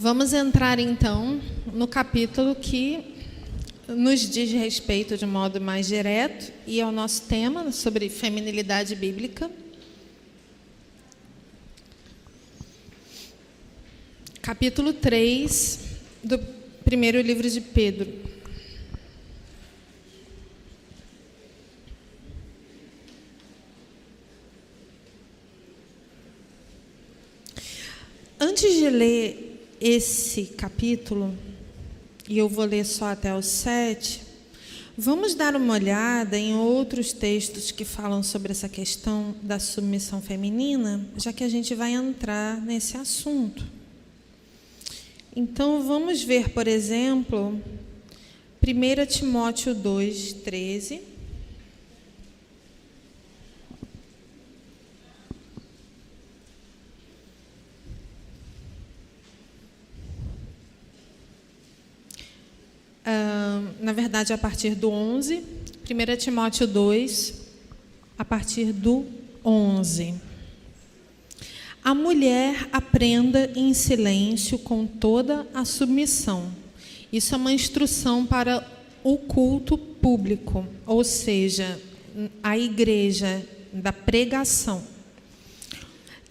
Vamos entrar, então, no capítulo que nos diz respeito de modo mais direto e ao nosso tema sobre feminilidade bíblica. Capítulo 3 do primeiro livro de Pedro. Antes de ler esse capítulo, e eu vou ler só até o 7, vamos dar uma olhada em outros textos que falam sobre essa questão da submissão feminina, já que a gente vai entrar nesse assunto. Então, vamos ver, por exemplo, 1 Timóteo 2, 13. Na verdade, a partir do 11, 1 Timóteo 2, a partir do 11. A mulher aprenda em silêncio com toda a submissão. Isso é uma instrução para o culto público, ou seja, a igreja da pregação.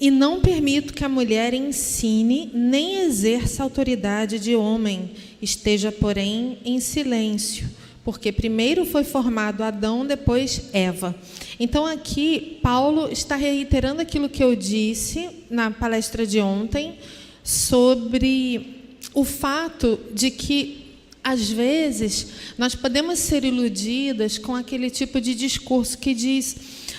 E não permito que a mulher ensine nem exerça autoridade de homem, esteja, porém, em silêncio, porque primeiro foi formado Adão, depois Eva. Então, aqui, Paulo está reiterando aquilo que eu disse na palestra de ontem, sobre o fato de que, às vezes, nós podemos ser iludidas com aquele tipo de discurso que diz: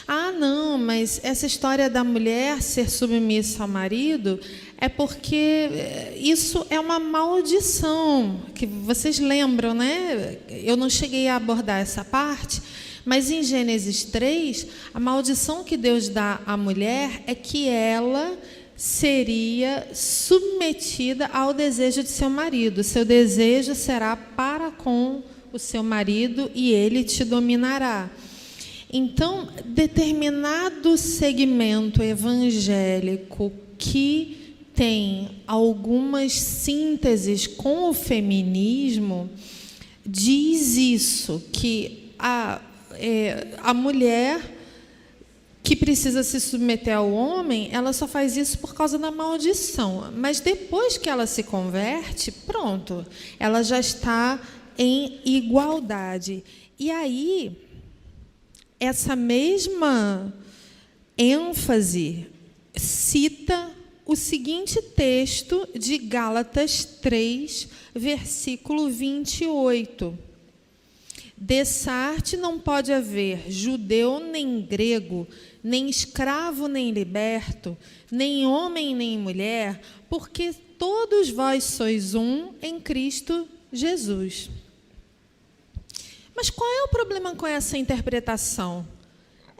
ah, não, mas essa história da mulher ser submissa ao marido é porque isso é uma maldição, que vocês lembram, né? Eu não cheguei a abordar essa parte, mas em Gênesis 3, a maldição que Deus dá à mulher é que ela seria submetida ao desejo de seu marido. Seu desejo será para com o seu marido e ele te dominará. Então, determinado segmento evangélico que tem algumas sínteses com o feminismo diz isso, que a mulher que precisa se submeter ao homem, ela só faz isso por causa da maldição. Mas depois que ela se converte, pronto, ela já está em igualdade. E aí, essa mesma ênfase cita o seguinte texto de Gálatas 3, versículo 28. Dessarte não pode haver judeu nem grego, nem escravo nem liberto, nem homem nem mulher, porque todos vós sois um em Cristo Jesus. Mas qual é o problema com essa interpretação?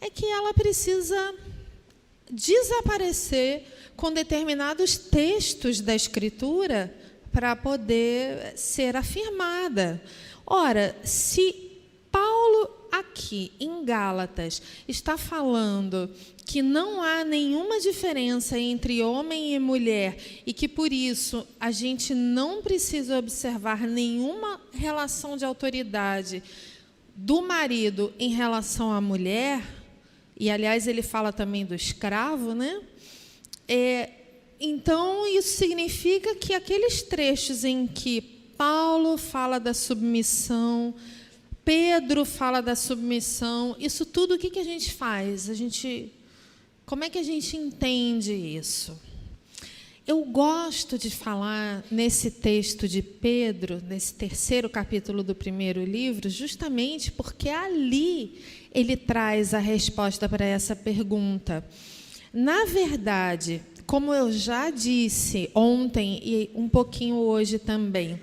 É que ela precisa desaparecer com determinados textos da Escritura para poder ser afirmada. Ora, se Paulo aqui em Gálatas está falando que não há nenhuma diferença entre homem e mulher e que, por isso, a gente não precisa observar nenhuma relação de autoridade do marido em relação à mulher, e, aliás, ele fala também do escravo, né? Então, isso significa que aqueles trechos em que Paulo fala da submissão, Pedro fala da submissão, isso tudo, o que a gente faz? Como é que a gente entende isso? Eu gosto de falar nesse texto de Pedro, nesse terceiro capítulo do primeiro livro, justamente porque ali ele traz a resposta para essa pergunta. Na verdade, como eu já disse ontem e um pouquinho hoje também,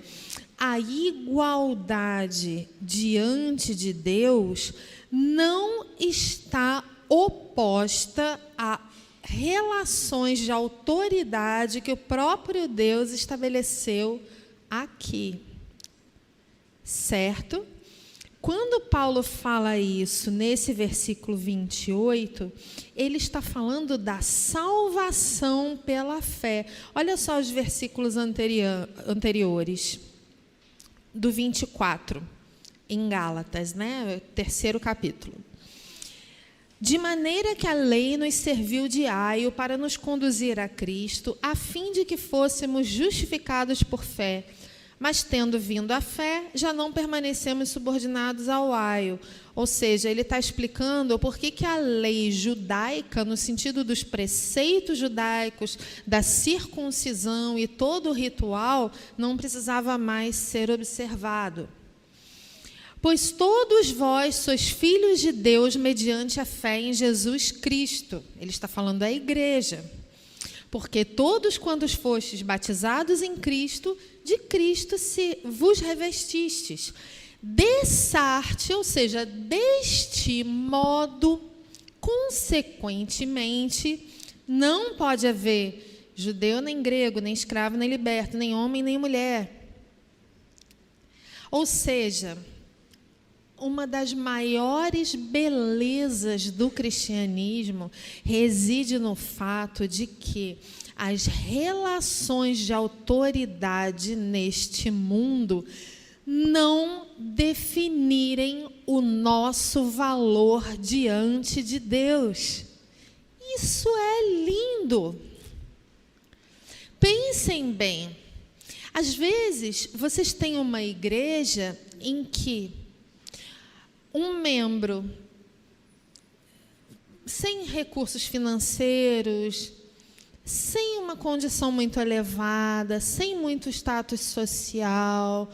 a igualdade diante de Deus não está oposta a relações de autoridade que o próprio Deus estabeleceu aqui. Certo? quando Paulo fala isso nesse versículo 28, ele está falando da salvação pela fé. Olha só os versículos anteriores, do 24, em Gálatas, né? 3º capítulo. De maneira que a lei nos serviu de aio para nos conduzir a Cristo, a fim de que fôssemos justificados por fé. Mas, tendo vindo a fé, já não permanecemos subordinados ao aio. Ou seja, ele está explicando por que a lei judaica, no sentido dos preceitos judaicos, da circuncisão e todo o ritual, não precisava mais ser observado. Pois todos vós sois filhos de Deus mediante a fé em Jesus Cristo. Ele está falando da igreja. Porque todos quantos fostes batizados em Cristo, de Cristo se vos revestistes. Dessarte, ou seja, deste modo, consequentemente, não pode haver judeu nem grego, nem escravo nem liberto, nem homem nem mulher. Ou seja, uma das maiores belezas do cristianismo reside no fato de que as relações de autoridade neste mundo não definirem o nosso valor diante de Deus. Isso é lindo. Pensem bem. Às vezes, vocês têm uma igreja em que um membro sem recursos financeiros, sem uma condição muito elevada, sem muito status social,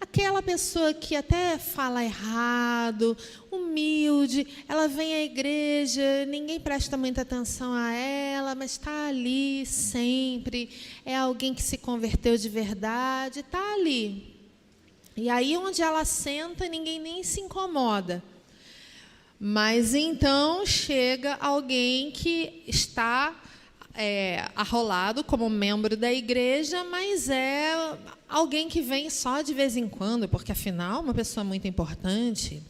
aquela pessoa que até fala errado, humilde, ela vem à igreja, ninguém presta muita atenção a ela, mas está ali sempre, é alguém que se converteu de verdade, está ali. E aí onde ela senta, ninguém nem se incomoda. Mas então chega alguém que está arrolado como membro da igreja, mas é alguém que vem só de vez em quando, porque afinal é uma pessoa muito importante.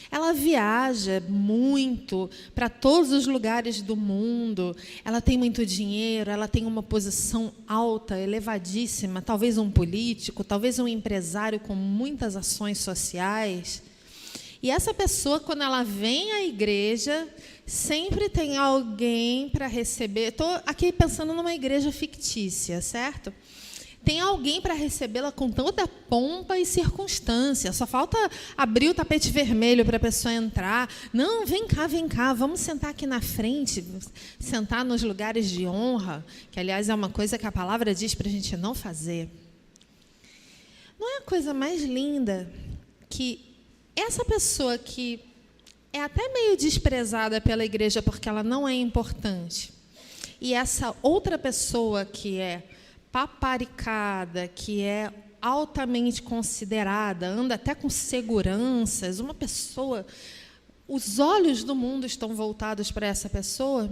Ela viaja muito para todos os lugares do mundo, ela tem muito dinheiro, ela tem uma posição alta, elevadíssima, talvez um político, talvez um empresário com muitas ações sociais. E essa pessoa, quando ela vem à igreja, sempre tem alguém para receber. Estou aqui pensando numa igreja fictícia, certo? Tem alguém para recebê-la com toda pompa e circunstância. Só falta abrir o tapete vermelho para a pessoa entrar. Não, vem cá, vamos sentar aqui na frente, sentar nos lugares de honra, que, aliás, é uma coisa que a palavra diz para a gente não fazer. Não é a coisa mais linda que essa pessoa que é até meio desprezada pela igreja porque ela não é importante, e essa outra pessoa que é paparicada, que é altamente considerada, anda até com seguranças, uma pessoa, os olhos do mundo estão voltados para essa pessoa,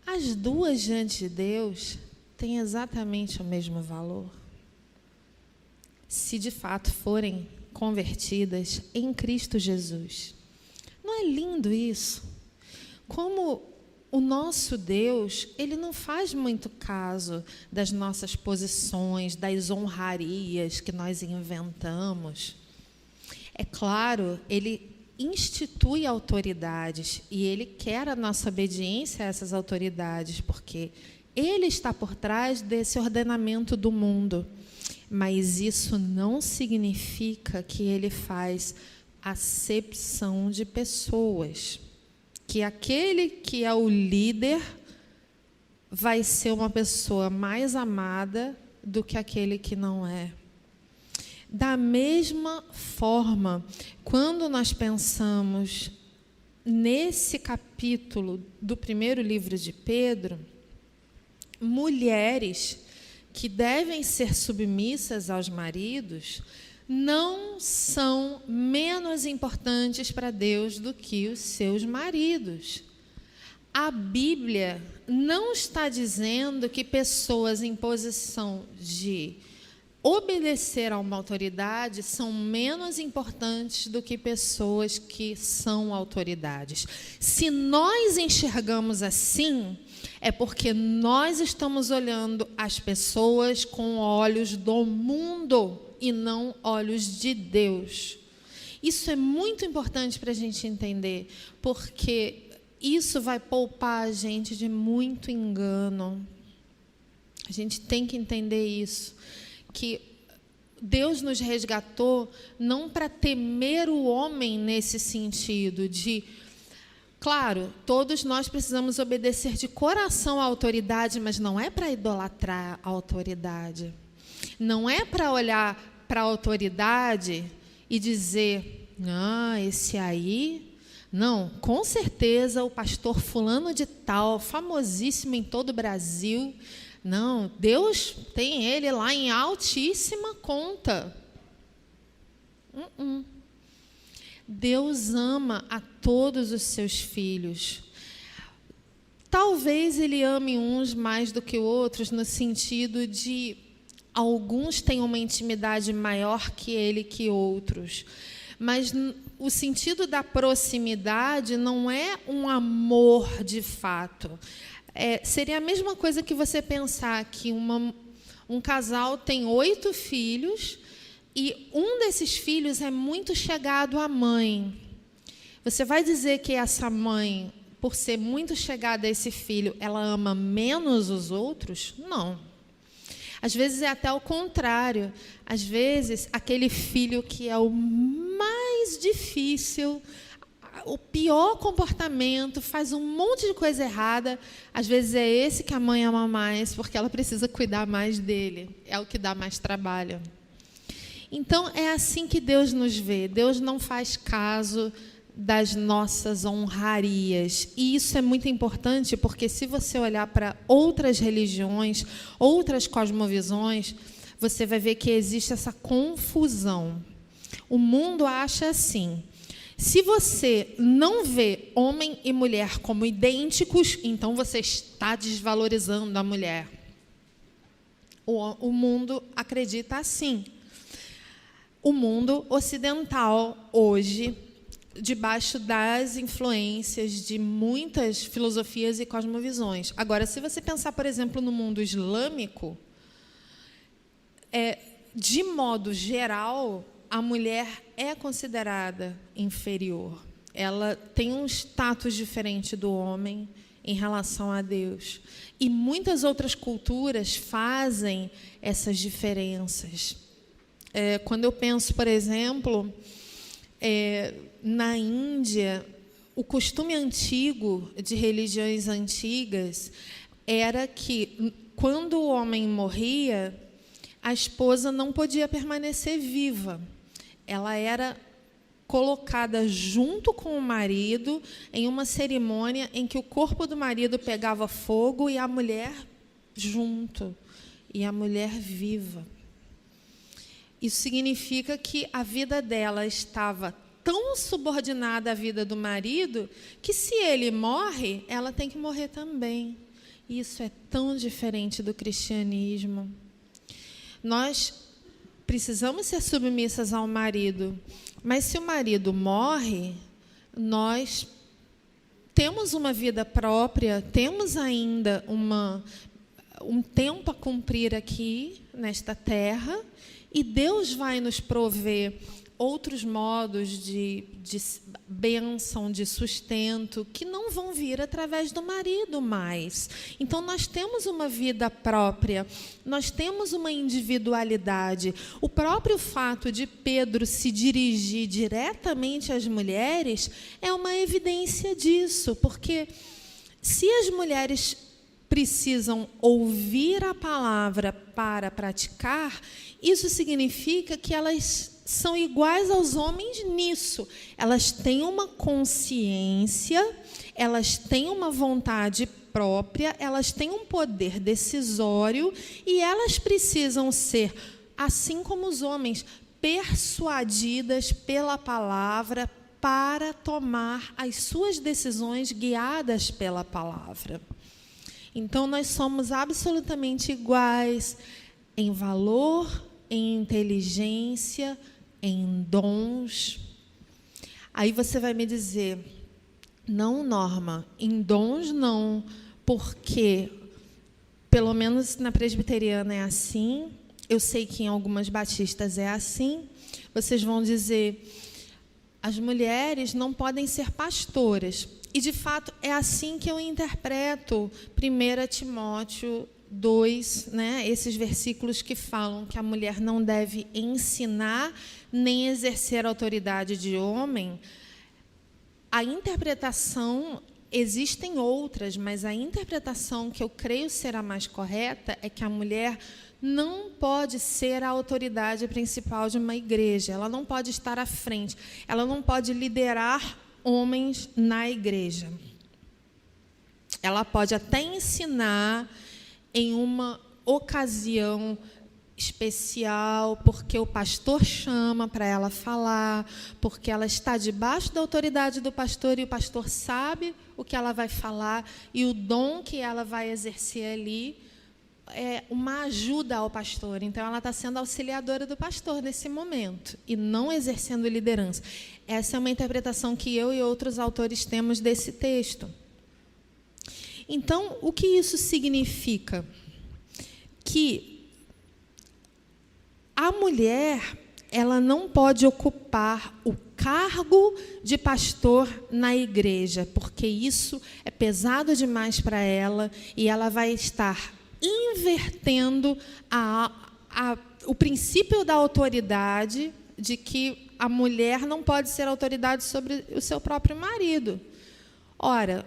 as duas diante de Deus têm exatamente o mesmo valor. Se de fato forem convertidas em Cristo Jesus. Não é lindo isso? Como o nosso Deus, ele não faz muito caso das nossas posições, das honrarias que nós inventamos. É claro, ele institui autoridades e ele quer a nossa obediência a essas autoridades, porque ele está por trás desse ordenamento do mundo. Mas isso não significa que ele faz acepção de pessoas. Que aquele que é o líder vai ser uma pessoa mais amada do que aquele que não é. Da mesma forma, quando nós pensamos nesse capítulo do primeiro livro de Pedro, mulheres que devem ser submissas aos maridos não são menos importantes para Deus do que os seus maridos. A Bíblia não está dizendo que pessoas em posição de obedecer a uma autoridade são menos importantes do que pessoas que são autoridades. Se nós enxergamos assim, é porque nós estamos olhando as pessoas com olhos do mundo e não olhos de Deus. Isso é muito importante para a gente entender, porque isso vai poupar a gente de muito engano. A gente tem que entender isso, que Deus nos resgatou não para temer o homem nesse sentido de... Claro, todos nós precisamos obedecer de coração à autoridade, mas não é para idolatrar a autoridade. Não é para olhar para a autoridade e dizer, esse aí... Não, com certeza o pastor fulano de tal, famosíssimo em todo o Brasil... Não, Deus tem ele lá em altíssima conta. Deus ama a todos os seus filhos. Talvez ele ame uns mais do que outros, no sentido de alguns têm uma intimidade maior que ele que outros. Mas o sentido da proximidade não é um amor de fato. Seria a mesma coisa que você pensar que um casal tem 8 filhos e um desses filhos é muito chegado à mãe. Você vai dizer que essa mãe, por ser muito chegada a esse filho, ela ama menos os outros? Não. Às vezes é até o contrário. Às vezes, aquele filho que é o mais difícil, o pior comportamento, faz um monte de coisa errada, às vezes é esse que a mãe ama mais, porque ela precisa cuidar mais dele, é o que dá mais trabalho. Então, é assim que Deus nos vê. Deus não faz caso das nossas honrarias. E isso é muito importante, porque se você olhar para outras religiões, outras cosmovisões, você vai ver que existe essa confusão. O mundo acha assim: se você não vê homem e mulher como idênticos, então você está desvalorizando a mulher. O mundo acredita assim. O mundo ocidental, hoje, debaixo das influências de muitas filosofias e cosmovisões. Agora, se você pensar, por exemplo, no mundo islâmico, de modo geral, a mulher é considerada inferior. Ela tem um status diferente do homem em relação a Deus. E muitas outras culturas fazem essas diferenças. Quando eu penso, por exemplo, na Índia, o costume antigo de religiões antigas era que, quando o homem morria, a esposa não podia permanecer viva. Ela era colocada junto com o marido em uma cerimônia em que o corpo do marido pegava fogo e a mulher junto, e a mulher viva. Isso significa que a vida dela estava tão subordinada à vida do marido que, se ele morre, ela tem que morrer também. Isso é tão diferente do cristianismo. Nós precisamos ser submissas ao marido, mas se o marido morre, nós temos uma vida própria, temos ainda um tempo a cumprir aqui, nesta terra, e Deus vai nos prover outros modos de bênção, de sustento, que não vão vir através do marido mais. Então, nós temos uma vida própria, nós temos uma individualidade. O próprio fato de Pedro se dirigir diretamente às mulheres é uma evidência disso, porque se as mulheres precisam ouvir a palavra para praticar, isso significa que elas são iguais aos homens nisso. Elas têm uma consciência, elas têm uma vontade própria, elas têm um poder decisório e elas precisam ser, assim como os homens, persuadidas pela palavra para tomar as suas decisões guiadas pela palavra. Então, nós somos absolutamente iguais em valor, em inteligência, em dons. Aí você vai me dizer, não, Norma, em dons não, porque, pelo menos na presbiteriana é assim, eu sei que em algumas batistas é assim. Vocês vão dizer, as mulheres não podem ser pastoras. E, de fato, é assim que eu interpreto 1 Timóteo 2, né? Esses versículos que falam que a mulher não deve ensinar nem exercer autoridade de homem. A interpretação, existem outras, mas a interpretação que eu creio ser a mais correta é que a mulher não pode ser a autoridade principal de uma igreja, ela não pode estar à frente, ela não pode liderar homens na igreja. Ela pode até ensinar em uma ocasião especial, porque o pastor chama para ela falar, porque ela está debaixo da autoridade do pastor e o pastor sabe o que ela vai falar e o dom que ela vai exercer ali é uma ajuda ao pastor. Então, ela está sendo auxiliadora do pastor nesse momento e não exercendo liderança. Essa é uma interpretação que eu e outros autores temos desse texto. Então, o que isso significa? Que a mulher, ela não pode ocupar o cargo de pastor na igreja, porque isso é pesado demais para ela e ela vai estar invertendo o princípio da autoridade, de que a mulher não pode ser autoridade sobre o seu próprio marido. Ora,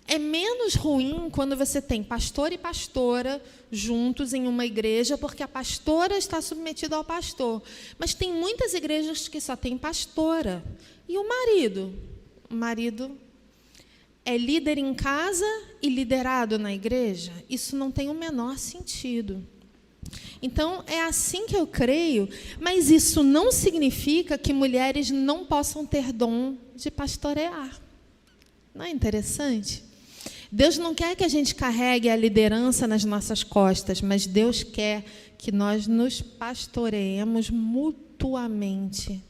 é menos ruim quando você tem pastor e pastora juntos em uma igreja, porque a pastora está submetida ao pastor. Mas tem muitas igrejas que só tem pastora. E o marido? O marido é líder em casa e liderado na igreja? Isso não tem o menor sentido. Então, é assim que eu creio, mas isso não significa que mulheres não possam ter dom de pastorear. Não é interessante? Deus não quer que a gente carregue a liderança nas nossas costas, mas Deus quer que nós nos pastoreemos mutuamente.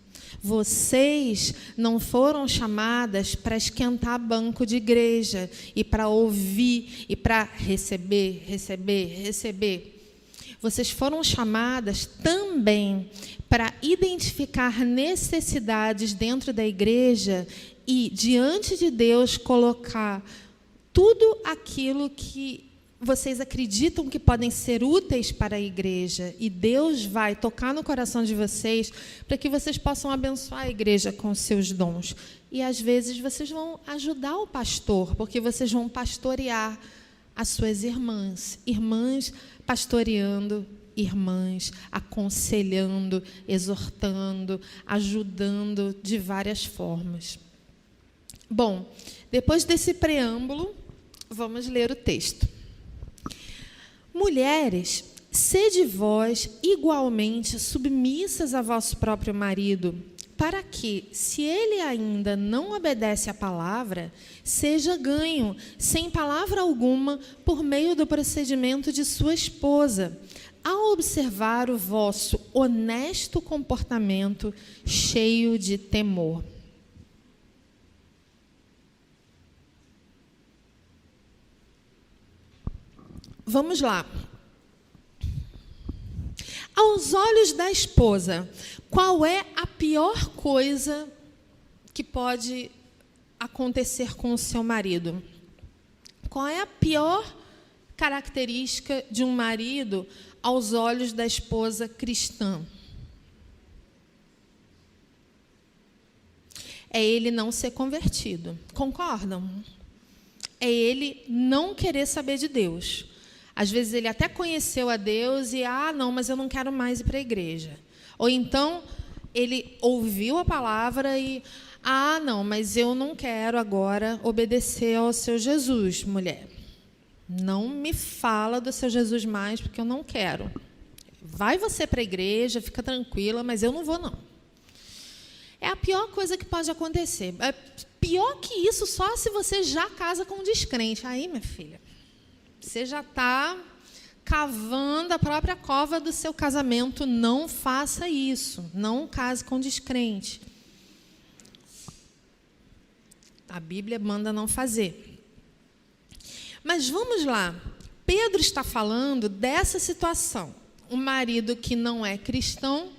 Vocês não foram chamadas para esquentar banco de igreja e para ouvir e para receber. Vocês foram chamadas também para identificar necessidades dentro da igreja e, diante de Deus, colocar tudo aquilo que vocês acreditam que podem ser úteis para a igreja. E Deus vai tocar no coração de vocês para que vocês possam abençoar a igreja com os seus dons. E, às vezes, vocês vão ajudar o pastor, porque vocês vão pastorear as suas irmãs. Irmãs pastoreando irmãs, aconselhando, exortando, ajudando de várias formas. Bom, depois desse preâmbulo, vamos ler o texto. Mulheres, sede vós igualmente submissas a vosso próprio marido, para que, se ele ainda não obedece à palavra, seja ganho, sem palavra alguma, por meio do procedimento de sua esposa, ao observar o vosso honesto comportamento cheio de temor. Vamos lá. Aos olhos da esposa, qual é a pior coisa que pode acontecer com o seu marido? Qual é a pior característica de um marido aos olhos da esposa cristã? É ele não ser convertido. Concordam? É ele não querer saber de Deus. Às vezes ele até conheceu a Deus e, não, mas eu não quero mais ir para a igreja. Ou então, ele ouviu a palavra e, não, mas eu não quero agora obedecer ao seu Jesus, mulher. Não me fala do seu Jesus mais, porque eu não quero. Vai você para a igreja, fica tranquila, mas eu não vou, não. É a pior coisa que pode acontecer. É pior que isso, só se você já casa com um descrente. Aí, minha filha, você já está cavando a própria cova do seu casamento. Não faça isso. Não case com descrente. A Bíblia manda não fazer. Mas vamos lá. Pedro está falando dessa situação. Um marido que não é cristão,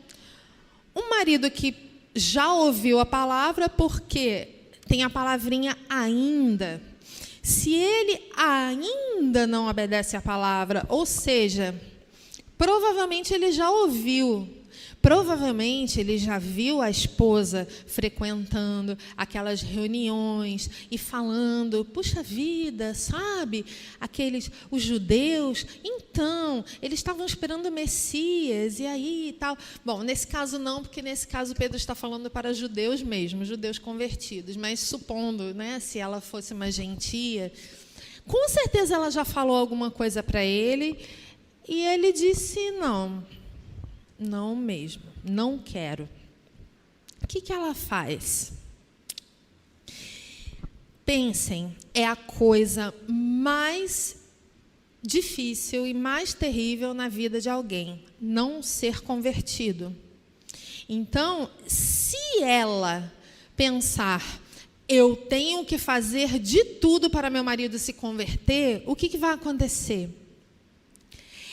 um marido que já ouviu a palavra, porque tem a palavrinha ainda. Se ele ainda não obedece à palavra, ou seja, provavelmente ele já ouviu, provavelmente ele já viu a esposa frequentando aquelas reuniões e falando, puxa vida, sabe, os judeus, então, eles estavam esperando o Messias, e aí e tal. Bom, nesse caso não, porque nesse caso Pedro está falando para judeus mesmo, judeus convertidos, mas supondo, né, se ela fosse uma gentia, com certeza ela já falou alguma coisa para ele, e ele disse não mesmo, não quero. O que ela faz? Pensem, é a coisa mais difícil e mais terrível na vida de alguém, não ser convertido. Então, se ela pensar, eu tenho que fazer de tudo para meu marido se converter, o que vai acontecer?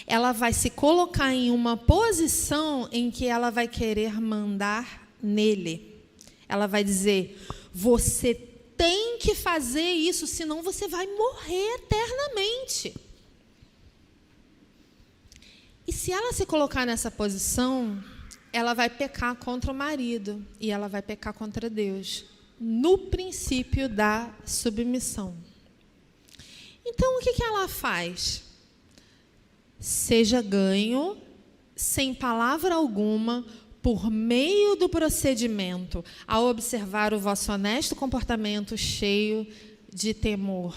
Ela vai se colocar em uma posição em que ela vai querer mandar nele. Ela vai dizer, você tem que fazer isso, senão você vai morrer eternamente. E se ela se colocar nessa posição, ela vai pecar contra o marido e ela vai pecar contra Deus, no princípio da submissão. Então, o que ela faz? Seja ganho, sem palavra alguma, por meio do procedimento, a observar o vosso honesto comportamento cheio de temor.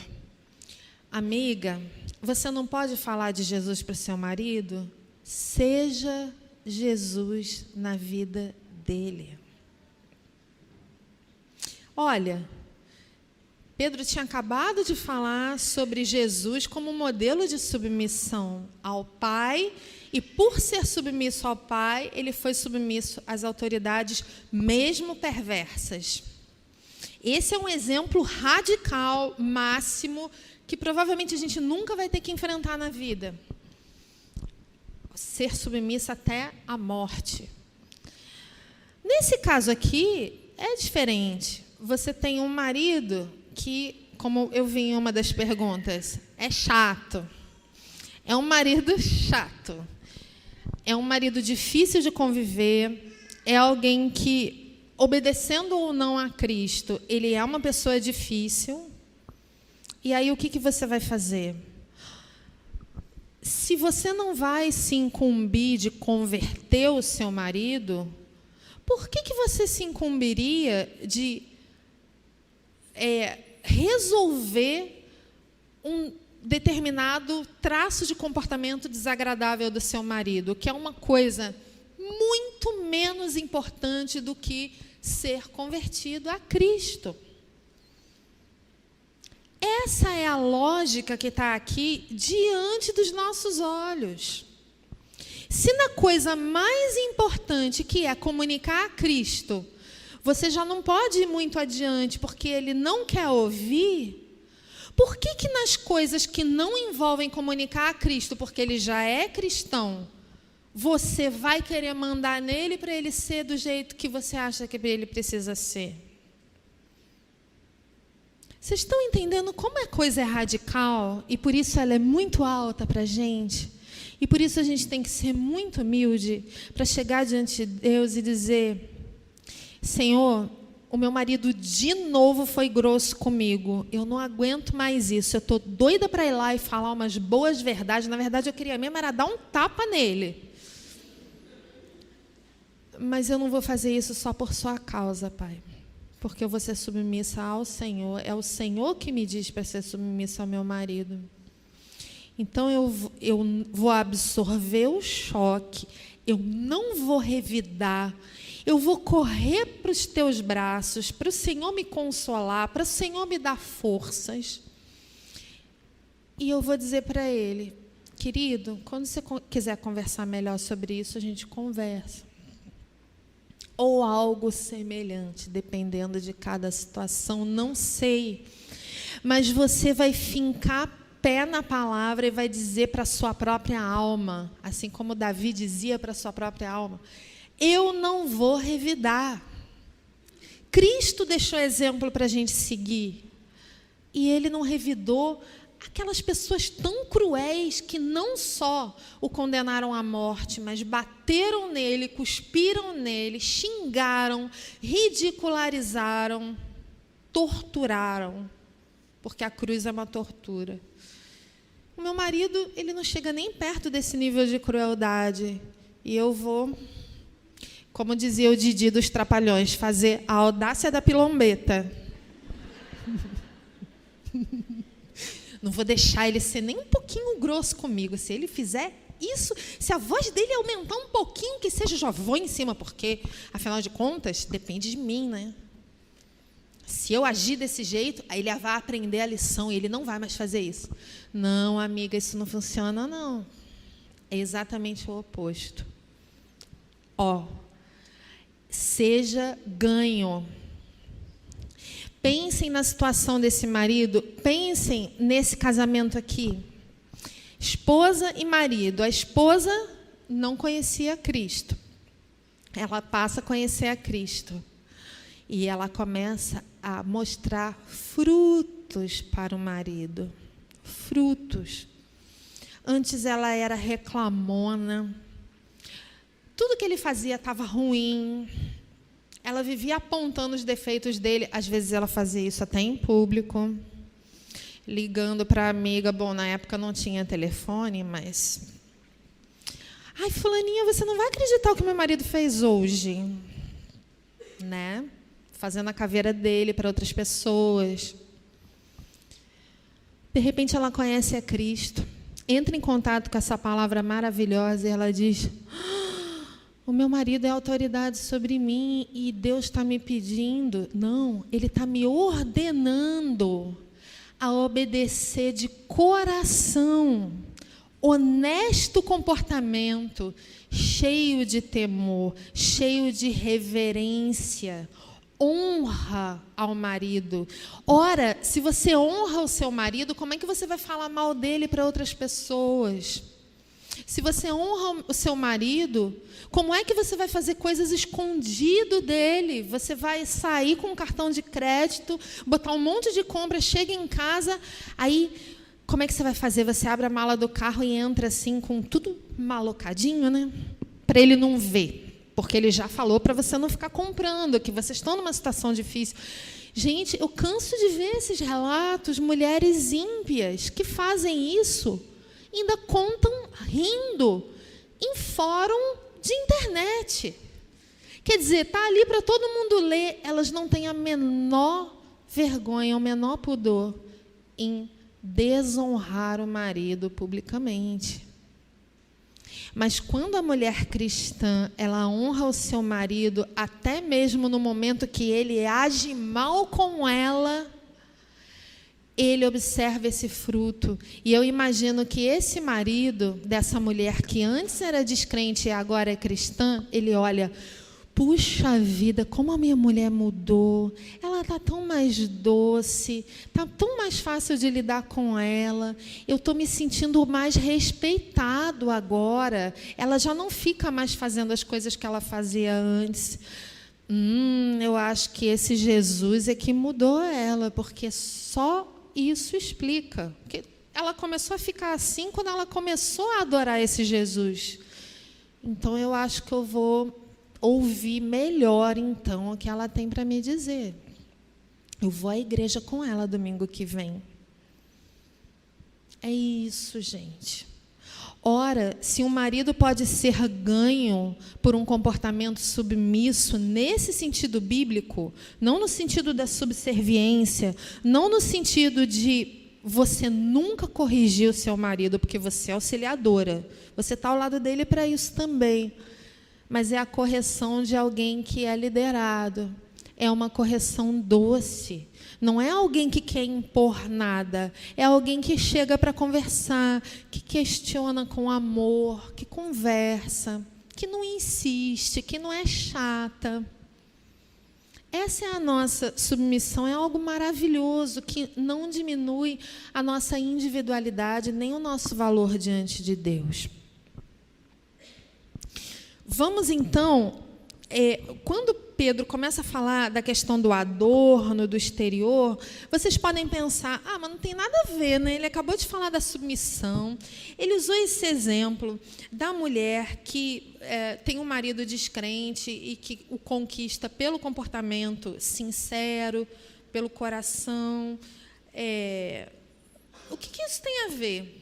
Amiga, você não pode falar de Jesus para o seu marido? Seja Jesus na vida dele. Olha, Pedro tinha acabado de falar sobre Jesus como modelo de submissão ao Pai, e por ser submisso ao Pai, ele foi submisso às autoridades, mesmo perversas. Esse é um exemplo radical, máximo, que provavelmente a gente nunca vai ter que enfrentar na vida. Ser submissa até a morte. Nesse caso aqui, é diferente. Você tem um marido que, como eu vi em uma das perguntas, é chato. É um marido chato. É um marido difícil de conviver. É alguém que, obedecendo ou não a Cristo, ele é uma pessoa difícil. E aí, o que você vai fazer? Se você não vai se incumbir de converter o seu marido, por que você se incumbiria de resolver um determinado traço de comportamento desagradável do seu marido, que é uma coisa muito menos importante do que ser convertido a Cristo? Essa é a lógica que está aqui diante dos nossos olhos. Se na coisa mais importante, que é comunicar a Cristo, você já não pode ir muito adiante porque ele não quer ouvir, por que nas coisas que não envolvem comunicar a Cristo, porque ele já é cristão, você vai querer mandar nele para ele ser do jeito que você acha que ele precisa ser? Vocês estão entendendo como a coisa é radical e por isso ela é muito alta para a gente? E por isso a gente tem que ser muito humilde para chegar diante de Deus e dizer: Senhor, o meu marido de novo foi grosso comigo, eu não aguento mais isso, eu estou doida para ir lá e falar umas boas verdades, na verdade eu queria mesmo era dar um tapa nele. Mas eu não vou fazer isso só por sua causa, Pai, porque eu vou ser submissa ao Senhor, é o Senhor que me diz para ser submissa ao meu marido. Então eu vou absorver o choque, eu não vou revidar, eu vou correr para os teus braços, para o Senhor me consolar, para o Senhor me dar forças. E eu vou dizer para ele: Querido, quando você quiser conversar melhor sobre isso, a gente conversa. Ou algo semelhante, dependendo de cada situação, não sei. Mas você vai fincar pé na palavra e vai dizer para a sua própria alma, assim como Davi dizia para a sua própria alma, eu não vou revidar. Cristo deixou exemplo para a gente seguir. E ele não revidou aquelas pessoas tão cruéis que não só o condenaram à morte, mas bateram nele, cuspiram nele, xingaram, ridicularizaram, torturaram, porque a cruz é uma tortura. O meu marido, ele não chega nem perto desse nível de crueldade. E eu vou, como dizia o Didi dos Trapalhões, fazer a audácia da pilombeta. Não vou deixar ele ser nem um pouquinho grosso comigo. Se ele fizer isso, se a voz dele aumentar um pouquinho, que seja, já vou em cima, porque, afinal de contas, depende de mim, né? Se eu agir desse jeito, aí ele vai aprender a lição e ele não vai mais fazer isso. Não, amiga, isso não funciona, não. É exatamente o oposto. Seja ganho. Pensem na situação desse marido, pensem nesse casamento aqui. Esposa e marido. A esposa não conhecia Cristo. Ela passa a conhecer a Cristo. E ela começa a mostrar frutos para o marido. Frutos. Antes ela era reclamona. Tudo que ele fazia estava ruim. Ela vivia apontando os defeitos dele. Às vezes ela fazia isso até em público, ligando para a amiga. Bom, na época não tinha telefone, mas... Ai, fulaninha, você não vai acreditar o que meu marido fez hoje. Né? Fazendo a caveira dele para outras pessoas. De repente ela conhece a Cristo. Entra em contato com essa palavra maravilhosa e ela diz... O meu marido é autoridade sobre mim e Deus está me pedindo. Não, Ele está me ordenando a obedecer de coração, honesto comportamento, cheio de temor, cheio de reverência, honra ao marido. Ora, se você honra o seu marido, como é que você vai falar mal dele para outras pessoas? Se você honra o seu marido, como é que você vai fazer coisas escondido dele? Você vai sair com um cartão de crédito, botar um monte de compra, chega em casa, aí como é que você vai fazer? Você abre a mala do carro e entra assim com tudo malocadinho, né? Para ele não ver, porque ele já falou para você não ficar comprando, que vocês estão numa situação difícil. Gente, eu canso de ver esses relatos, mulheres ímpias que fazem isso. Ainda contam rindo em fórum de internet. Quer dizer, está ali para todo mundo ler. Elas não têm a menor vergonha, o menor pudor em desonrar o marido publicamente. Mas quando a mulher cristã, ela honra o seu marido, até mesmo no momento que ele age mal com ela, ele observa esse fruto. E eu imagino que esse marido dessa mulher que antes era descrente e agora é cristã, ele olha, puxa vida, como a minha mulher mudou. Ela está tão mais doce, está tão mais fácil de lidar com ela. Eu estou me sentindo mais respeitado agora. Ela já não fica mais fazendo as coisas que ela fazia antes. Eu acho que esse Jesus é que mudou ela, porque só isso explica. Porque ela começou a ficar assim quando ela começou a adorar esse Jesus. Então, eu acho que eu vou ouvir melhor, então, o que ela tem para me dizer. Eu vou à igreja com ela domingo que vem. É isso, gente. Ora, se um marido pode ser ganho por um comportamento submisso, nesse sentido bíblico, não no sentido da subserviência, não no sentido de você nunca corrigir o seu marido, porque você é auxiliadora, você está ao lado dele para isso também, mas é a correção de alguém que é liderado, é uma correção doce. Não é alguém que quer impor nada. É alguém que chega para conversar, que questiona com amor, que conversa, que não insiste, que não é chata. Essa é a nossa submissão, é algo maravilhoso, que não diminui a nossa individualidade, nem o nosso valor diante de Deus. Vamos, então, quando Pedro começa a falar da questão do adorno, do exterior, vocês podem pensar, mas não tem nada a ver, né? Ele acabou de falar da submissão, ele usou esse exemplo da mulher que tem um marido descrente e que o conquista pelo comportamento sincero, pelo coração. O que isso tem a ver?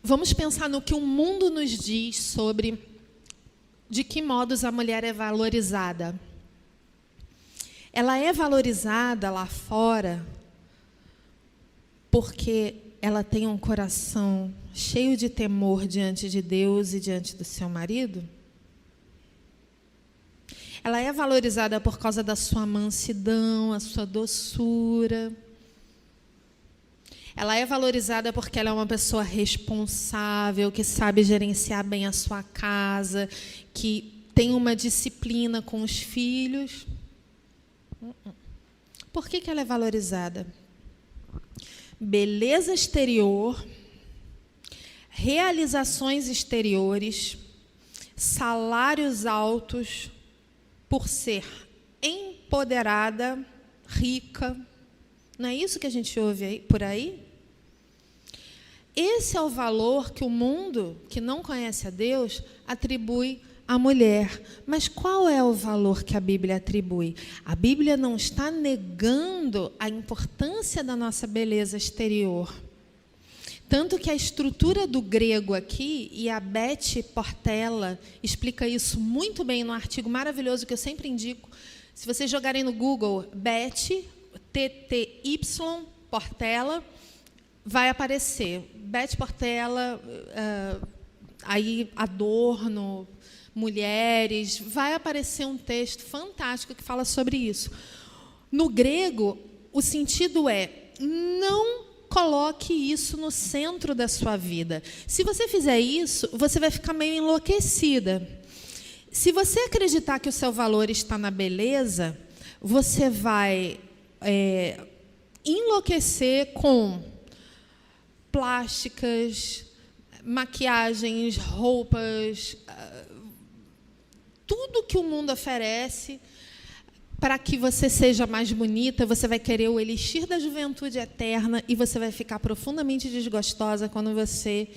Vamos pensar no que o mundo nos diz sobre de que modos a mulher é valorizada. Ela é valorizada lá fora porque ela tem um coração cheio de temor diante de Deus e diante do seu marido? Ela é valorizada por causa da sua mansidão, a sua doçura. Ela é valorizada porque ela é uma pessoa responsável, que sabe gerenciar bem a sua casa, que tem uma disciplina com os filhos. Por que ela é valorizada? Beleza exterior, realizações exteriores, salários altos, por ser empoderada, rica. Não é isso que a gente ouve por aí? Esse é o valor que o mundo, que não conhece a Deus, atribui à mulher. Mas qual é o valor que a Bíblia atribui? A Bíblia não está negando a importância da nossa beleza exterior. Tanto que a estrutura do grego aqui, e a Beth Portela explica isso muito bem no artigo maravilhoso que eu sempre indico. Se vocês jogarem no Google, Beth, TTY, Portela, vai aparecer. Beth Portela, aí Adorno, mulheres, vai aparecer um texto fantástico que fala sobre isso. No grego, o sentido é: não coloque isso no centro da sua vida. Se você fizer isso, você vai ficar meio enlouquecida. Se você acreditar que o seu valor está na beleza, você vai enlouquecer com plásticas, maquiagens, roupas, tudo que o mundo oferece para que você seja mais bonita. Você vai querer o elixir da juventude eterna e você vai ficar profundamente desgostosa quando você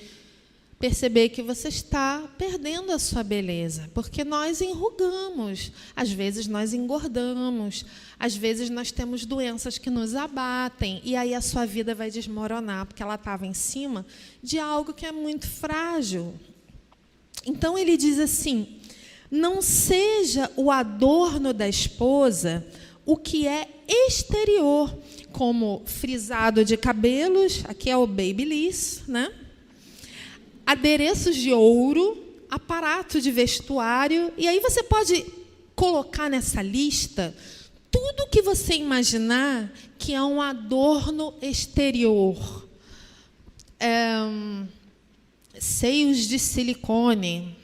perceber que você está perdendo a sua beleza, porque nós enrugamos, às vezes nós engordamos, às vezes nós temos doenças que nos abatem, e aí a sua vida vai desmoronar, porque ela estava em cima de algo que é muito frágil. Então ele diz assim: não seja o adorno da esposa o que é exterior, como frisado de cabelos, aqui é o babyliss, né? Adereços de ouro, aparato de vestuário, e aí você pode colocar nessa lista tudo que você imaginar que é um adorno exterior. Seios de silicone,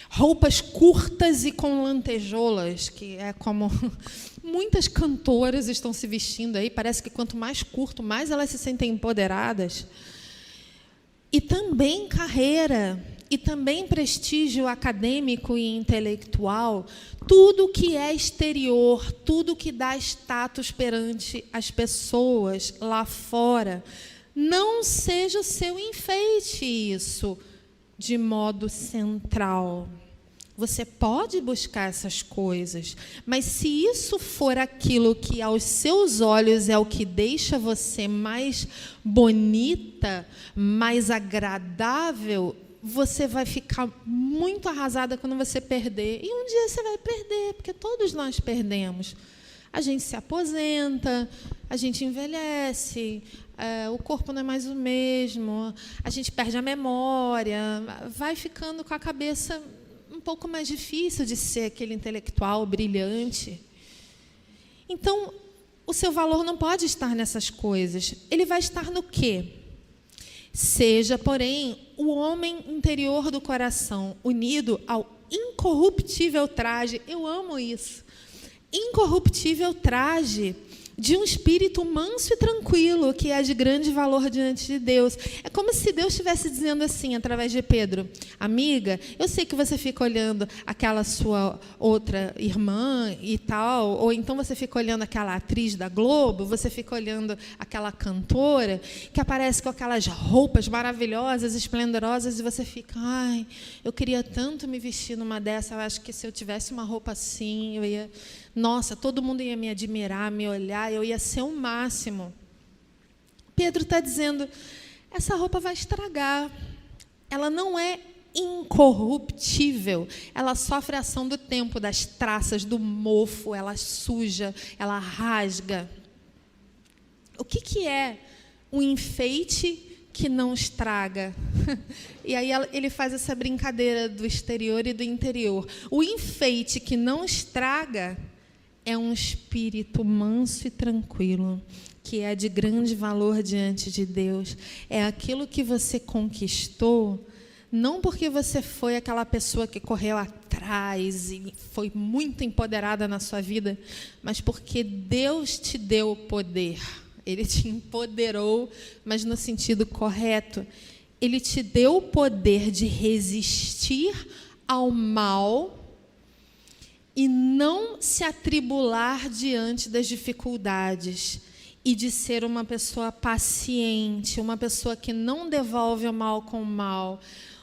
roupas curtas e com lantejoulas, que é como muitas cantoras estão se vestindo aí. Parece que quanto mais curto, mais elas se sentem empoderadas. E também carreira, e também prestígio acadêmico e intelectual, tudo que é exterior, tudo que dá status perante as pessoas lá fora. Não seja o seu enfeite isso de modo central. Você pode buscar essas coisas, mas se isso for aquilo que aos seus olhos é o que deixa você mais bonita, mais agradável, você vai ficar muito arrasada quando você perder. E um dia você vai perder, porque todos nós perdemos. A gente se aposenta, a gente envelhece, o corpo não é mais o mesmo, a gente perde a memória, vai ficando com a cabeça um pouco mais difícil de ser aquele intelectual brilhante. Então, o seu valor não pode estar nessas coisas. Ele vai estar no quê? Seja, porém, o homem interior do coração, unido ao incorruptível traje. Eu amo isso. Incorruptível traje de um espírito manso e tranquilo, que é de grande valor diante de Deus. É como se Deus estivesse dizendo assim, através de Pedro: amiga, eu sei que você fica olhando aquela sua outra irmã e tal, ou então você fica olhando aquela atriz da Globo, você fica olhando aquela cantora que aparece com aquelas roupas maravilhosas, esplendorosas, e você fica, ai, eu queria tanto me vestir numa dessa, eu acho que se eu tivesse uma roupa assim, eu ia... Nossa, todo mundo ia me admirar, me olhar, eu ia ser o máximo. Pedro está dizendo, essa roupa vai estragar. Ela não é incorruptível. Ela sofre a ação do tempo, das traças, do mofo, ela suja, ela rasga. O que é um enfeite que não estraga? E aí ele faz essa brincadeira do exterior e do interior. O enfeite que não estraga é um espírito manso e tranquilo, que é de grande valor diante de Deus. É aquilo que você conquistou, não porque você foi aquela pessoa que correu atrás e foi muito empoderada na sua vida, mas porque Deus te deu o poder. Ele te empoderou, mas no sentido correto. Ele te deu o poder de resistir ao mal e não se atribular diante das dificuldades, e de ser uma pessoa paciente, uma pessoa que não devolve o mal com o mal,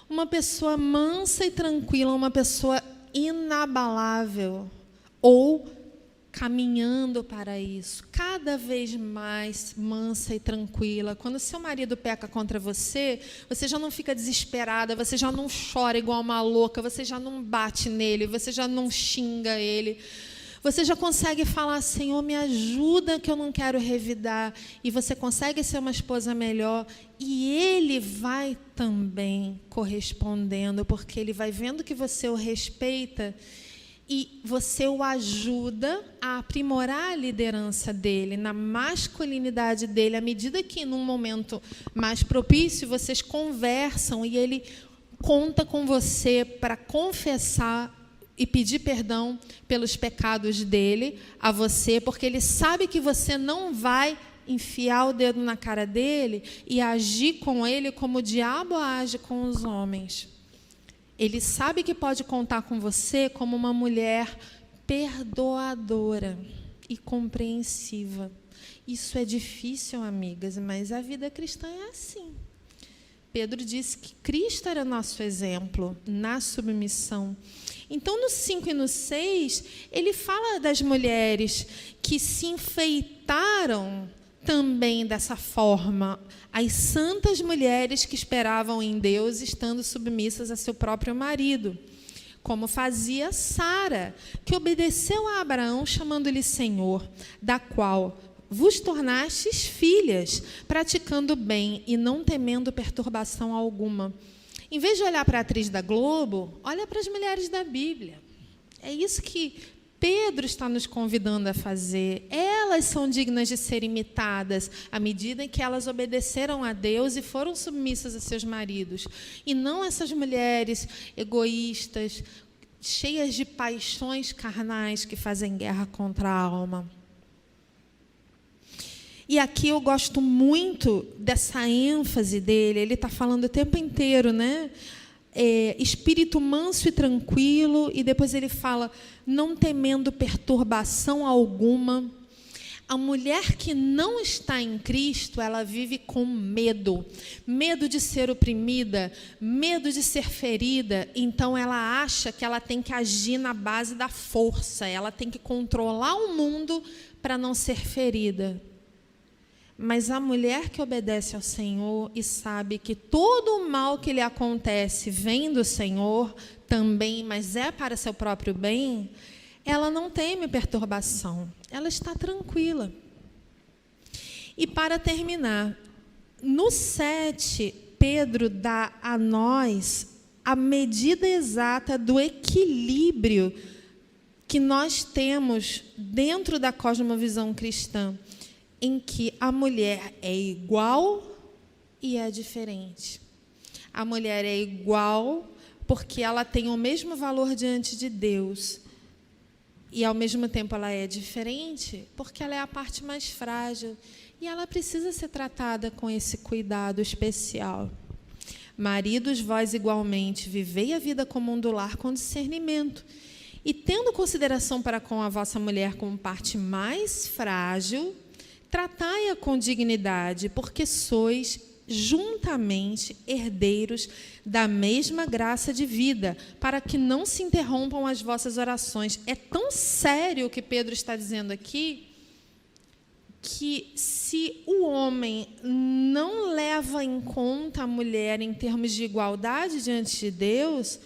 uma pessoa mansa e tranquila, uma pessoa inabalável, ou caminhando para isso, cada vez mais mansa e tranquila. Quando seu marido peca contra você, você já não fica desesperada, você já não chora igual uma louca, você já não bate nele, você já não xinga ele, você já consegue falar, Senhor, me ajuda que eu não quero revidar, e você consegue ser uma esposa melhor, e ele vai também correspondendo, porque ele vai vendo que você o respeita, e você o ajuda a aprimorar a liderança dele, na masculinidade dele, à medida que, num momento mais propício, vocês conversam e ele conta com você para confessar e pedir perdão pelos pecados dele a você, porque ele sabe que você não vai enfiar o dedo na cara dele e agir com ele como o diabo age com os homens. Ele sabe que pode contar com você como uma mulher perdoadora e compreensiva. Isso é difícil, amigas, mas a vida cristã é assim. Pedro disse que Cristo era nosso exemplo na submissão. Então, no 5 e no 6, ele fala das mulheres que se enfeitaram também dessa forma, as santas mulheres que esperavam em Deus, estando submissas a seu próprio marido, como fazia Sara, que obedeceu a Abraão, chamando-lhe Senhor, da qual vos tornastes filhas, praticando bem e não temendo perturbação alguma. Em vez de olhar para a atriz da Globo, olha para as mulheres da Bíblia. É isso que Pedro está nos convidando a fazer. Elas são dignas de ser imitadas à medida em que elas obedeceram a Deus e foram submissas a seus maridos. E não essas mulheres egoístas, cheias de paixões carnais que fazem guerra contra a alma. E aqui eu gosto muito dessa ênfase dele. Ele está falando o tempo inteiro, né? Espírito manso e tranquilo, e depois ele fala, não temendo perturbação alguma. A mulher que não está em Cristo, ela vive com medo. Medo de ser oprimida, medo de ser ferida. Então, ela acha que ela tem que agir na base da força. Ela tem que controlar o mundo para não ser ferida. Mas a mulher que obedece ao Senhor e sabe que todo o mal que lhe acontece vem do Senhor também, mas é para seu próprio bem, ela não teme perturbação. ela está tranquila. E para terminar, no 7, Pedro dá a nós a medida exata do equilíbrio que nós temos dentro da cosmovisão cristã, em que a mulher é igual e é diferente. A mulher é igual porque ela tem o mesmo valor diante de Deus, e, ao mesmo tempo, ela é diferente porque ela é a parte mais frágil e ela precisa ser tratada com esse cuidado especial. Maridos, vós igualmente, vivei a vida comum do lar com discernimento e, tendo consideração para com a vossa mulher como parte mais frágil, tratai-a com dignidade, porque sois juntamente herdeiros da mesma graça de vida, para que não se interrompam as vossas orações. É tão sério o que Pedro está dizendo aqui, que se o homem não leva em conta a mulher em termos de igualdade diante de Deus,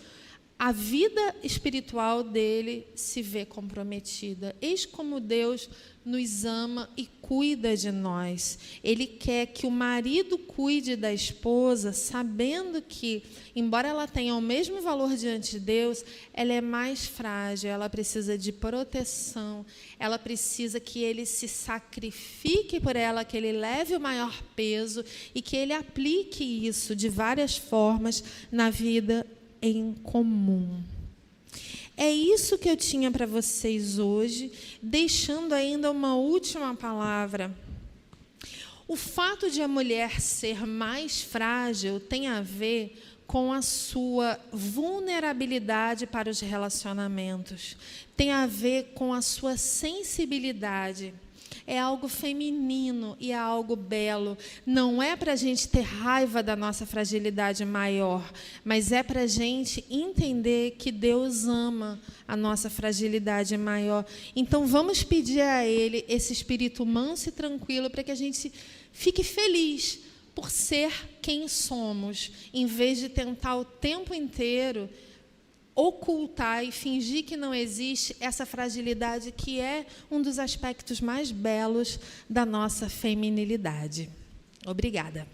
a vida espiritual dele se vê comprometida. Eis como Deus nos ama e cuida de nós. Ele quer que o marido cuide da esposa, sabendo que, embora ela tenha o mesmo valor diante de Deus, ela é mais frágil, ela precisa de proteção, ela precisa que ele se sacrifique por ela, que ele leve o maior peso e que ele aplique isso de várias formas na vida em comum. É isso que eu tinha para vocês hoje, deixando ainda uma última palavra. O fato de a mulher ser mais frágil tem a ver com a sua vulnerabilidade para os relacionamentos, tem a ver com a sua sensibilidade. É algo feminino e é algo belo. Não é para a gente ter raiva da nossa fragilidade maior, mas é para a gente entender que Deus ama a nossa fragilidade maior. Então, vamos pedir a Ele esse espírito manso e tranquilo para que a gente fique feliz por ser quem somos, em vez de tentar o tempo inteiro ocultar e fingir que não existe essa fragilidade que é um dos aspectos mais belos da nossa feminilidade. Obrigada.